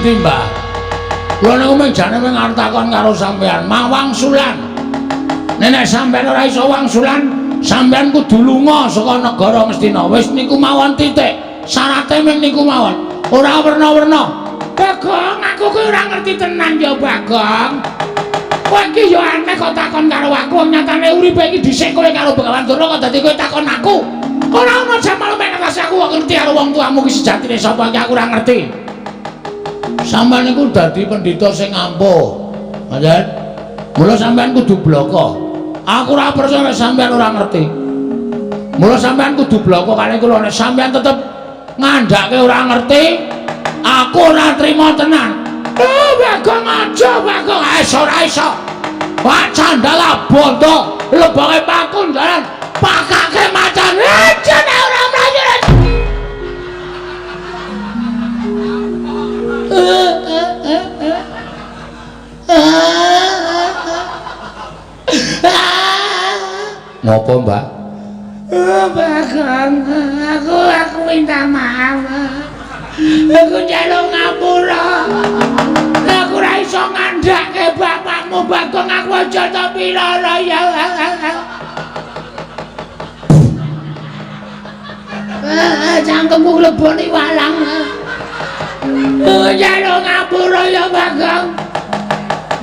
B: Ndi Mbah? Kula niku mung jane mung arep takon karo sampean, mawang sulan. Nek sampean ora iso wangsulan, sampean kudu lunga saka negara Ngastina. Wis niku mawon titik. Syarate mung niku mawon. Ora werna-werna. Bagong, aku kuwi ora ngerti tenan ya, Bagong. Kowe iki yo aneh kok takon karo aku, nyatane uripe iki dhisik kowe karo Begawan Durna kok dadi kowe takon aku. Ora ono jamal menelas aku kok ngerti karo wong tuamu ki sejatine sapa iki aku ora ngerti. Sampeyan niku dadi pendhita sing ampuh. Nggih. Mula sampeyan kudu bloko. Aku ora percaya sampeyan ora ngerti. Mula sampeyan kudu bloko kali kula nek sampeyan tetep ngandhake ora ngerti, aku ora trima tenan. Bagong aja, Bagong. Ora iso. Wak candala bondo, lebonge pakun jalan, pakake macan. Jane ora mlayu. Ngopo, Mbak? Bagong, aku minta maaf. Aku njaluk ngapura. Aku ora iso ngandhake bapakmu, Bagong. Aku aja to pilala ya. Cangkemku leboni walang. Njaluk ngapura ya, Bagong.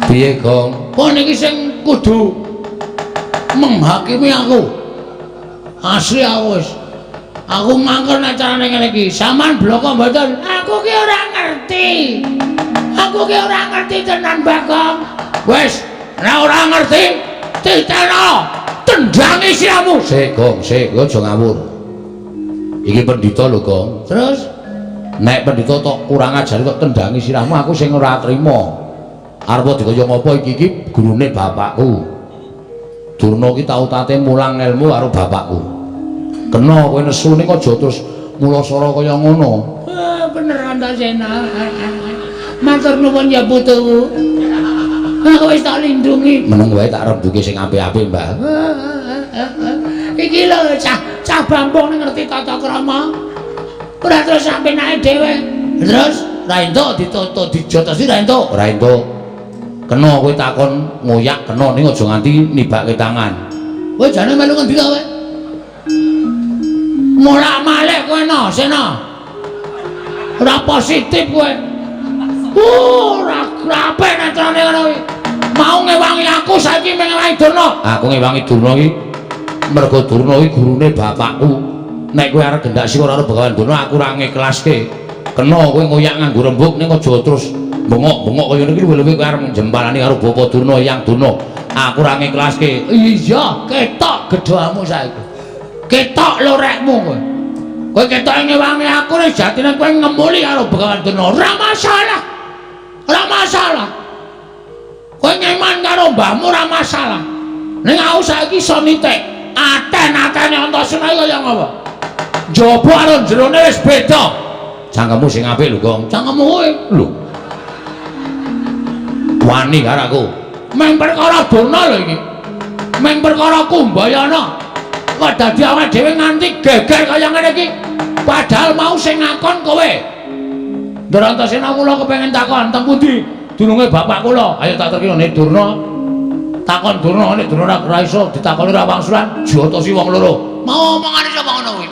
B: Piye, Gong? Kok niki sing kudu menghakimi aku. Asli aku wis. Aku mangkel nek carane ngene iki. Saman bloko mboten. Aku ki ora ngerti. Aku ki ora ngerti tenan, Bagong. Wis, nek ora ngerti, titeno. Tendangi siramu. Sik, Gong, sik, aja ngawur. Iki pendhita lho, Gong. Terus nek pendhita tok kurang ajar kok tendangi sirahmu, aku sing ora trima. Arep dikaya ngopo iki gurune bapakku. Durna ki tau tate mulang ilmu karo bapakku. Kena kowe nesu ning aja terus mulasara kaya ngono. Bener Antasena. Matur nuwun ya putuku. Aku wis tak lindungi. Meneng wae tak rembuke sing apik-apik, Mbah. Iki lho cah Bambong ngerti tata krama. Ora terus sampe naik dhewe. Terus ra entuk ditutuk dijotosi ra entuk. Ora entuk. Kena kowe takon ngoyak kena ning aja nganti nibake tangan. Kowe jane melu ngendi kowe? Mulak-malik kowe no, Sena. Ora positif kowe. Ora apik nek carane ngono kuwi. Mau ngewangi aku saiki mengewangi Durna. Aku ngewangi Durna iki mergo Durna iki gurune bapakku. Nek kowe arep gendak sira karo Begawan Durna aku ora ngiklaske. Kena kowe ngoyak nganggo rembug ning aja terus bengok-bengok kaya ngene iki luwih-luwih kowe arep njempalani karo Bapak Durna Yang Durna. Aku ora ngiklaske. Iya, ketok gedhamu saiki. Ketok lorekmu kowe. Kowe ketok ngewangi aku nek jatine kowe ngemuli karo Begawan Durna. Ora masalah. Ora masalah. Kowe ngeman karo mbahmu ora masalah. Ning aku saiki iso nitik. Aten-atene Antasena kaya ngopo? Njaba karo jerone wis beda. Cangkemmu sing apik lho, Gong. Cangkemmu kowe lho. Wani karo aku. Meng perkara Durna lho iki. Meng perkara Kumbayana. Kok dadi awake dhewe nganti geger kaya ngene iki. Padahal mau sing ngakon kowe. Ndara Antasena kula kepengin takon teng pundi dununge bapak kula. Ayo tak terkira nek Durna. takon Durna nek Durna ora iso ditakoni ra wangsulan jotosi wong loro.
A: Mau omongane sapa ngono kuwi?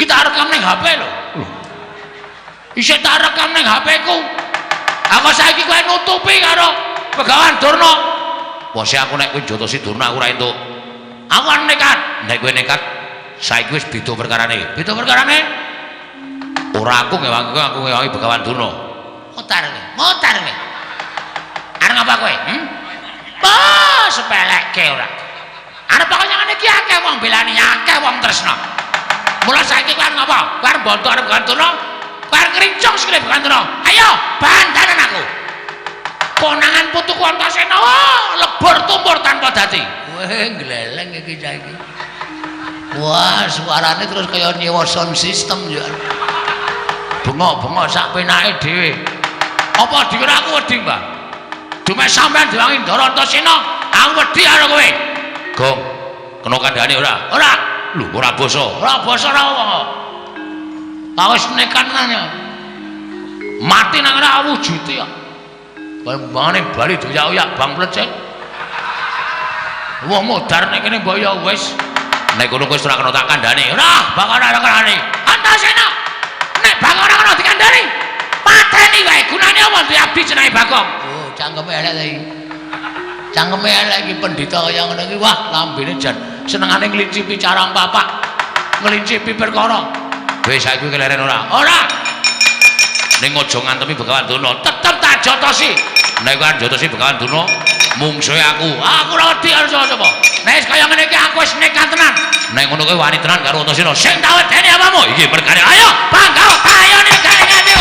A: Kita rekam ning HP lho. Isih tak rekam ning HP-ku. Aku saiki kowe nutupi karo Begawan Durna. Wes aku nek kowe jotosi Durna aku ora entuk. Aku nekat, nek kowe nekat saiki wis beda perkarane. Beda perkarane? Ora aku ngewangi aku ngewangi Begawan Durna. Motar kowe. Arep ngapa kowe? Oh, sepelekke ora. Arep pokoke ngene iki akeh wong belani, akeh wong tresna. Mula saiki kowe arep ngapa? Kowe arep bantu arep Begawan Durna. Kowe arep ngrincung sikile Begawan Durna. Ayo, bandanan aku. Konangan putuku Antasena, lebur tumpur tanpa dadi. Weh, gleleng iki saiki. Wah, suarane terus kaya nyewa sound system ya. Bengok-bengok sak penake dhewe. Apa dikira aku wedi, Mbah? Dume sampean diwangi Ndara Antasena, aku wedi karo kowe. Gong, kena kandhane ora? Ora. Lho, ora basa. Ora basa ora apa. Kawis nekat nang. Mati nang ora wujute kok. Bangane bali doyak-oyak bang plecet. Wong modar nek kene mbok ya wis. Nek kono wis ora kena tak kandhane. Ora, bakal ora kandhane. Antasena. Nek bakal ora kena dikandhani. Pateni wae gunane apa diabdi jenenge Bagong. Oh, cangkeme elek ta iki. Cangkeme elek iki pendhita kaya ngono iki. Wah, lambene jan senengane nglincipi carang papak. Nglincipi perkara. Wis saiki keleren ora? Ora. Ning aja ngantemi Begawan Durna, tetep tak jotosi. Nek kowe jotosi Begawan Durna, mungsuhe aku. Aku ora wedi karo sapa-sapa. Nek kaya ngene iki aku wis nekat tenan. Nek ngono kowe wani tenan karo Antasena. Sing tak wedeni apamu? Iki perkara. Ayo, bangga ayo nek galengane.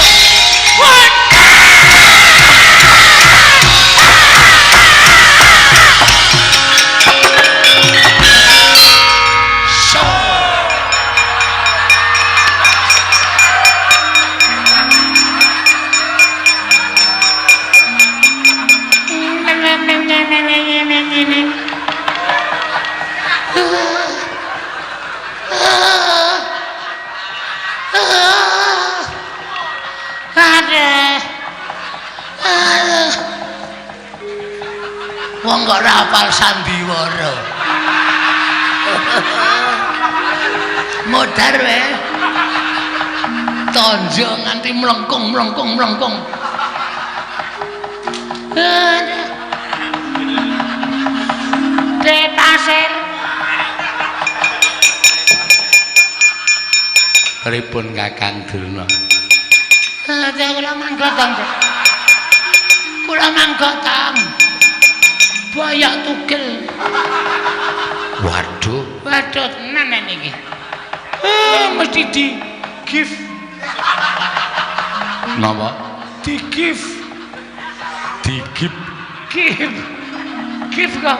A: Wong kok ora hafal sandiwara. Modar wae. Tonjo nganti mlengkung. De pasir. Pripun Kakang Durna? Kula mangkotang. Bayak tugel. Waduh tenan iki. Mesti di gift. Napa? Di gift. Gift kok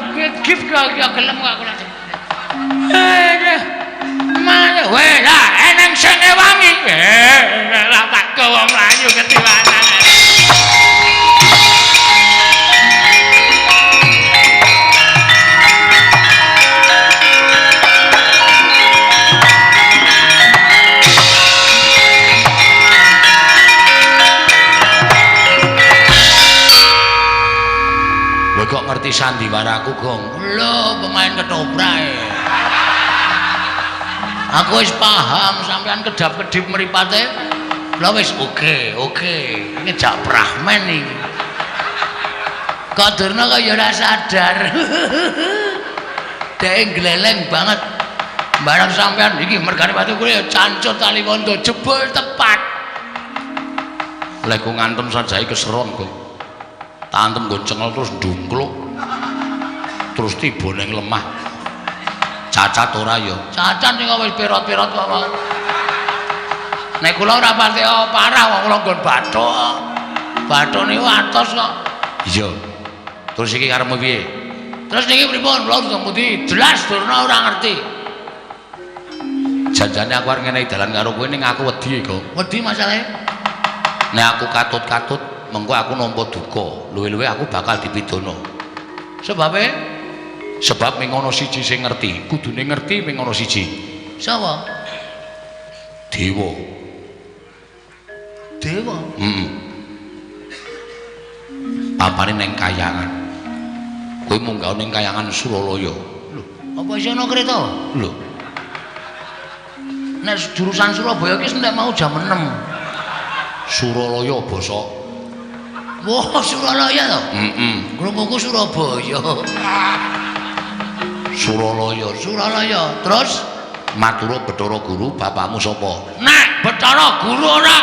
A: gelem kok kula. Mana wae lah eneng sing wangi. Lah tak gawa mlayu ketiwanan. Kok ngerti sandiwaraku, Gong? Lho, pemain ketoprak. Aku wis paham sampean kedap-kedip mripate. Lha wis oke. Ini jak prahmen iki. Kok Durna kok ya ora sadar. Dek gleleng banget. Barang sampean iki mergane watu kuwi ya cancut tali wondo jebul tepat. Lek ku ngantem sajai keseron, Gong. Tantem nggo cengel terus ndungkluk. Terus tiba ning lemah. Cacat ora ya. Cacat ning wis pirot-pirot kok mau. Nek kula ora pati parah wong kula nggon bathuk. Bathuk niku atos kok. Iya. Terus iki karepmu piye? Terus niki pripun? Kula ngendi? Jelas Durna ora ngerti. Janjane aku arep ngenehi dalan karo kowe ning aku wedi kok. Wedi masalahe? Nek aku katut-katut mengko aku nampa duka, luwe-luwe aku bakal dipidana. Sebab ming ana siji sing ngerti, kudune ngerti ming ana siji. Sapa? Dewa. Papane ning kayangan.
B: Kowe munggah ning kayangan Suralaya.
A: Lho, apa iso ana kereta?
B: Lho.
A: Nek jurusan Surabaya ki nek mau jam 6.
B: Suralaya basa.
A: Wah, Suralaya to?
B: Heeh.
A: Krunguku Surabaya. Suralaya. Terus
B: Matur Bathara Guru, bapakmu sapa?
A: nek Bathara Guru ora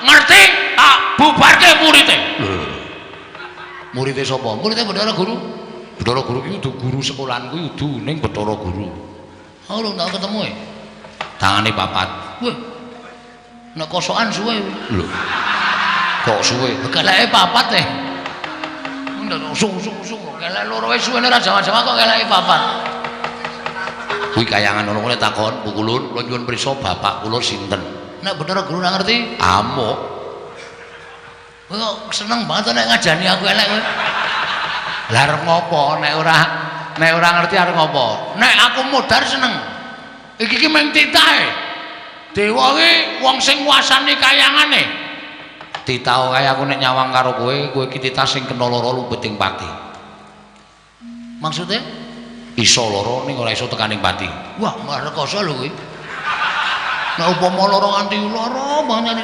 A: ngerti, tak bubarke murite.
B: Murite sapa?
A: Murite Bathara Guru.
B: Bathara Guru iki udu guru sekolahan kuwi udu ning Bathara Guru.
A: Oh, lu tak ketemu e.
B: Tangane papat.
A: Wah. Nek kosokan suwe.
B: Lho. Kok suwe?
A: Keleke papat e. Ndak sung. Kelek loro wis suwene ra jaman-jaman kok keleke papat.
B: Kuwi kayangan ngono kuwi takon, Bu Kulun, kula nyuwun prisa bapak kula sinten?
A: Nek Bathara Guru ora ngerti,
B: Amuk.
A: kowe kok seneng banget nek ngajani aku elek kowe.
B: Lah arep ngopo nek ora ngerti arep ngopo?
A: Nek aku modar seneng. Iki ki mung titahe. Dewa ki wong sing nguasani kayangane.
B: Titah kaya aku nek nyawang karo kowe iki titah sing kena lara lumputing pati.
A: Maksudnya?
B: Iso lara ning ora iso tekaning pati.
A: Wah, malah rekoso lho kuwi. Nek upama lara nganti lara banget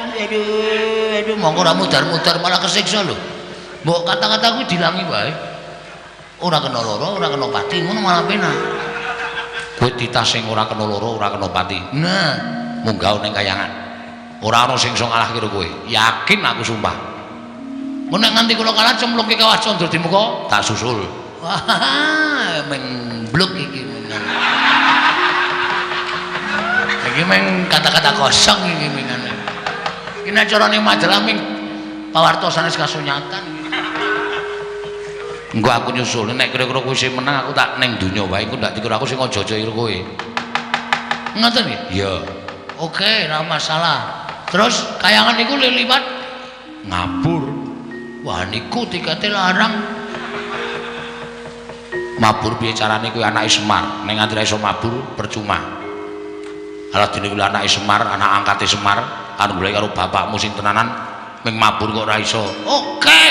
A: aduh monggo ora mudar-mudar malah kesiksa lho. Mbok kata-kata kuwi dilangi wae. Ora kena lara, ora kena pati, ngono malah penak.
B: Kowe titah sing ora kena lara, ora kena pati.
A: Nah,
B: Munggah ning kayangan. Ora ana sing iso ngalahke karo kowe. Yakin aku sumpah.
A: mun nek nganti kula kalah cemplungke Kawah Candra di muka,
B: Tak susul.
A: wah, bluk iki. Iki meng kata-kata kosong iki mengane. Iki nek carane majalah ming pawarta sanes kasunyatan.
B: Engko aku nyusul nek kira-kira kowe sing menang aku tak ning donya wae engko ndak dikira aku sing aja-aja karo kowe.
A: Ngoten nggih?
B: Iya.
A: Oke, ora masalah. Terus kayangan niku liwat
B: Ngabur.
A: wah niku tikete larang.
B: Mabur piye carane kowe anake Semar? Ning nganti ra iso mabur percuma. Ala dene kuwi anake Semar, anak angkate Semar, arep golek karo bapakmu sing tenanan ming mabur kok ora iso.
A: Oke.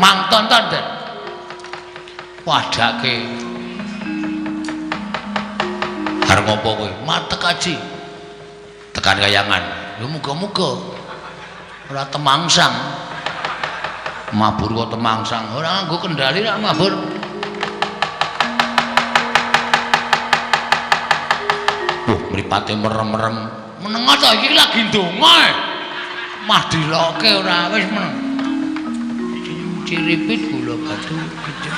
A: Mang tonton den. Wadake.
B: Arep ngopo kowe?
A: Matek aji.
B: Tekan kayangan.
A: Ya muga-muga ora temangsang.
B: Mabur kok temangsang.
A: Ora nganggo kendali ra mabur.
B: Mripate merem-merem.
A: Menengo to iki lagi ndonga. Mah diloke ora wis meneng. Ciripit gula batu kecep.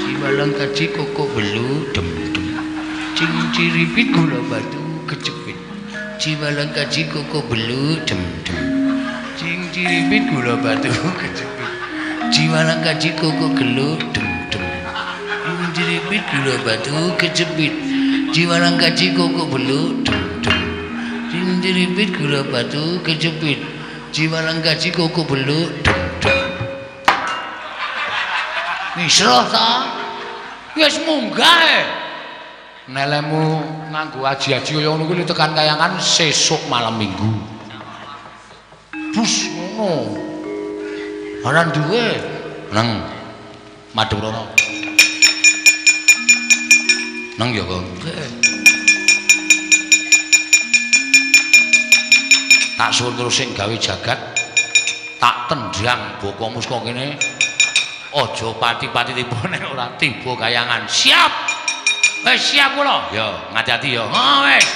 A: Ciwalang kaji koko belu dem. Cing ciripit gula batu kecepit. Ciwalang kaji koko belu dem. Cing ciripit gula batu kecepit. Ciwalang kaji koko gelu dem. Cing ciripit gula batu kecepit. Ciwalang kaji koko belu dem. Cing ciripit gula batu kecepit. Ciwalang kaji koko belu dem. Misroh ta? Wis munggah.
B: Nelemu nganggo aji-aji kaya ngono kuwi tekan kayangan sesuk malam Minggu.
A: Bus ngono. Ora duwe.
B: Neng Madurana. Neng ya kok. Tak suwun terus sing gawe jagat tak tendang bokomu saka kene. Aja pati-pati tiba nek ora tiba kayangan.
A: Siap. Wis siap kula.
B: Ya, ngati-ati ya.
A: Oh wis.